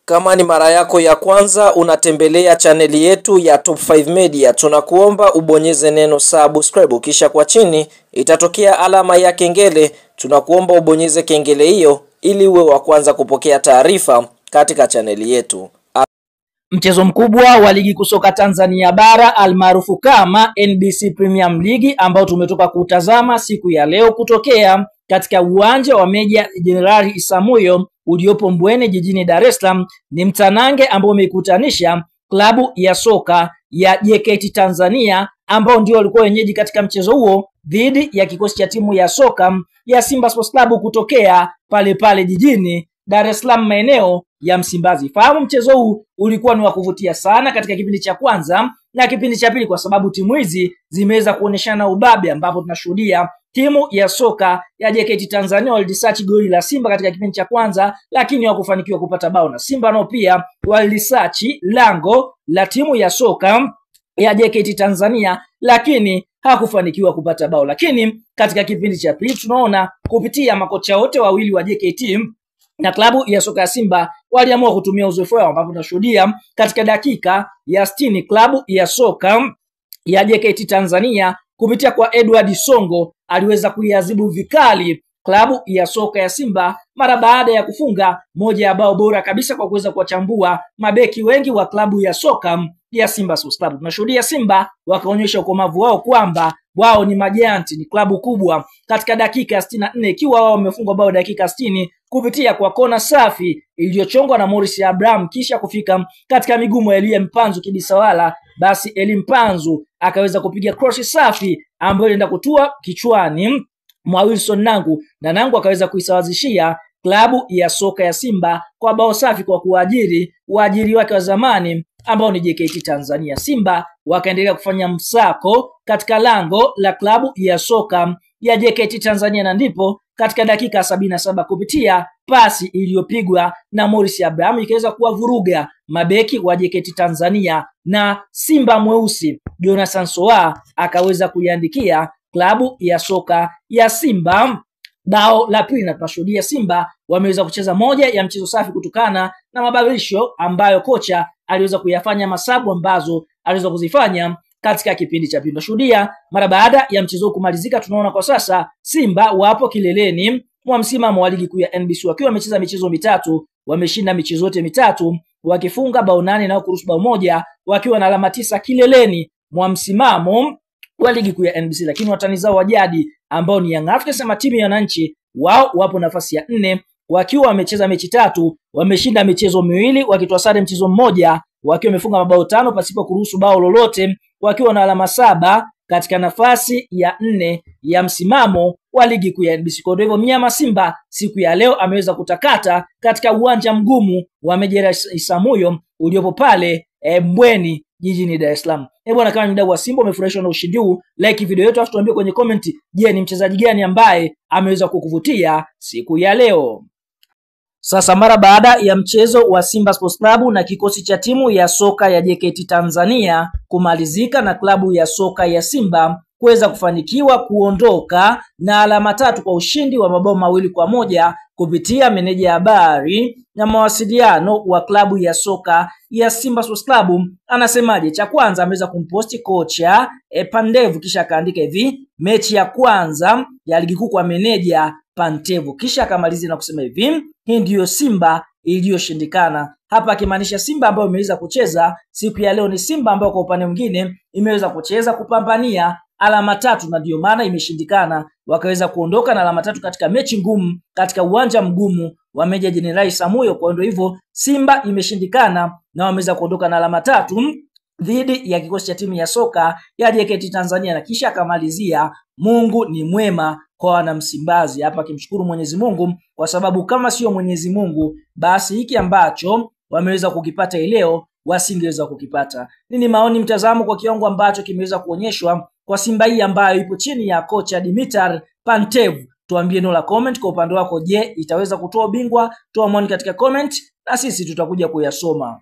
Kama ni mara yako ya kwanza unatembelea chaneli yetu ya Top 5 Media, tunakuomba ubonyeze neno subscribe, kisha kwa chini itatokea alama ya kengele. Tunakuomba ubonyeze kengele hiyo ili uwe wa kwanza kupokea taarifa katika chaneli yetu. Mchezo mkubwa wa ligi kusoka Tanzania bara almaarufu kama NBC Premier League ambao tumetoka kutazama siku ya leo kutokea katika uwanja wa Meja Jenerali Isamuhyo uliopo Mbweni jijini Dar es Salaam ni mtanange ambao umeikutanisha klabu ya soka ya JKT Tanzania ambao ndio walikuwa wenyeji katika mchezo huo dhidi ya kikosi cha timu ya soka ya Simba Sports Club kutokea pale jijini Dar es Salaam maeneo ya Msimbazi. Fahamu mchezo huu ulikuwa ni wa kuvutia sana katika kipindi cha kwanza na kipindi cha pili kwa sababu timu hizi zimeweza kuoneshana ubabe, ambapo tunashuhudia timu ya soka ya JKT Tanzania walidisachi goli la Simba katika kipindi cha kwanza lakini hawakufanikiwa kupata bao, na Simba nao pia walidisachi lango la timu ya soka ya JKT Tanzania lakini hakufanikiwa kupata bao. Lakini katika kipindi cha pili tunaona kupitia makocha wote wawili wa JKT na klabu ya soka ya Simba waliamua kutumia uzoefu wao, ambapo tunashuhudia katika dakika ya 60 klabu ya soka ya JKT Tanzania kupitia kwa Edward Songo aliweza kuiadhibu vikali klabu ya soka ya Simba mara baada ya kufunga moja ya bao bora kabisa kwa kuweza kuwachambua mabeki wengi wa klabu ya soka ya Simba Sports Club. Tunashuhudia Simba wakaonyesha ukomavu wao kwamba wao ni majanti, ni klabu kubwa katika dakika 64 ikiwa wao wamefungwa bao dakika 60 kupitia kwa kona safi iliyochongwa na Morris Abraham kisha kufika katika migumu ya Elie Mpanzu kibisawala. Basi Elie Mpanzu akaweza kupiga cross safi ambayo ilienda kutua kichwani mwa Wilson Nangu, na Nangu akaweza kuisawazishia klabu ya soka ya Simba kwa bao safi kwa kuajiri waajiri wake wa zamani ambao ni JKT Tanzania. Simba wakaendelea kufanya msako katika lango la klabu ya soka ya JKT Tanzania, na ndipo katika dakika 77 kupitia pasi iliyopigwa na Morris Abraham ikaweza kuwavuruga mabeki wa JKT Tanzania, na Simba mweusi Jonathan Soa akaweza kuiandikia klabu ya soka ya Simba bao la pili. Na tunashuhudia Simba wameweza kucheza moja ya mchezo safi kutokana na mabadilisho ambayo kocha aliweza kuyafanya, masabu ambazo aliweza kuzifanya katika kipindi cha pili. Tunashuhudia mara baada ya mchezo kumalizika, tunaona kwa sasa Simba wapo kileleni mwa msimamo wa ligi kuu ya NBC wakiwa wamecheza michezo mitatu, wameshinda michezo yote mitatu, wakifunga bao 8 na kuruhusu bao moja, wakiwa na alama 9 kileleni mwa msimamo wa ligi kuu ya NBC. Lakini watani zao wa jadi ambao ni Young Africans na timu ya Wananchi wao wapo nafasi ya 4 wakiwa wamecheza mechi tatu, wameshinda michezo miwili, wakitoa sare mchezo mmoja, wakiwa wamefunga mabao 5 pasipo kuruhusu bao lolote, wakiwa na alama 7 katika nafasi ya 4 ya msimamo wa ligi kuu ya NBC. Kwa hivyo mnyama Simba siku ya leo ameweza kutakata katika uwanja mgumu wa Meja Isamuhyo uliopo pale Mbweni jijini Dar es Salaam. Bwana, kama mdau wa Simba umefurahishwa na ushindi huu, like video yetu afu tuambie kwenye comment, je, ni mchezaji gani ambaye ameweza kukuvutia siku ya leo? Sasa mara baada ya mchezo wa Simba Sports Club na kikosi cha timu ya soka ya JKT Tanzania kumalizika na klabu ya soka ya Simba kuweza kufanikiwa kuondoka na alama 3 kwa ushindi wa mabao 2-1 kupitia meneja habari na mawasiliano wa klabu ya soka ya Simba Sports Club anasemaje? Cha kwanza ameweza kumposti kocha Pandevu kisha akaandika hivi: mechi ya kwanza ya ligi kuu kwa meneja Pantevu, kisha akamalizia na kusema hivi: hii ndiyo Simba iliyoshindikana. Hapa akimaanisha Simba ambayo imeweza kucheza siku ya leo ni Simba ambayo kwa upande mwingine imeweza kucheza kupambania alama 3 na ndio maana imeshindikana, wakaweza kuondoka na alama 3 katika mechi ngumu katika uwanja mgumu wa Meja Jenerali Isamuhyo. Kwa ndio hivyo Simba imeshindikana na wameweza kuondoka na alama 3 dhidi ya kikosi cha timu ya soka ya JKT Tanzania, na kisha akamalizia Mungu ni mwema kwa wana Msimbazi, hapa akimshukuru Mwenyezi Mungu kwa sababu kama sio Mwenyezi Mungu basi hiki ambacho wameweza kukipata leo wasingeweza kukipata. Nini maoni, mtazamo kwa kiwango ambacho kimeweza kuonyeshwa kwa Simba hii ambayo ipo chini ya kocha Dimitar Pantev? Tuambie neno la comment kwa upande wako, je, itaweza kutoa ubingwa? Toa maoni katika comment na sisi tutakuja kuyasoma.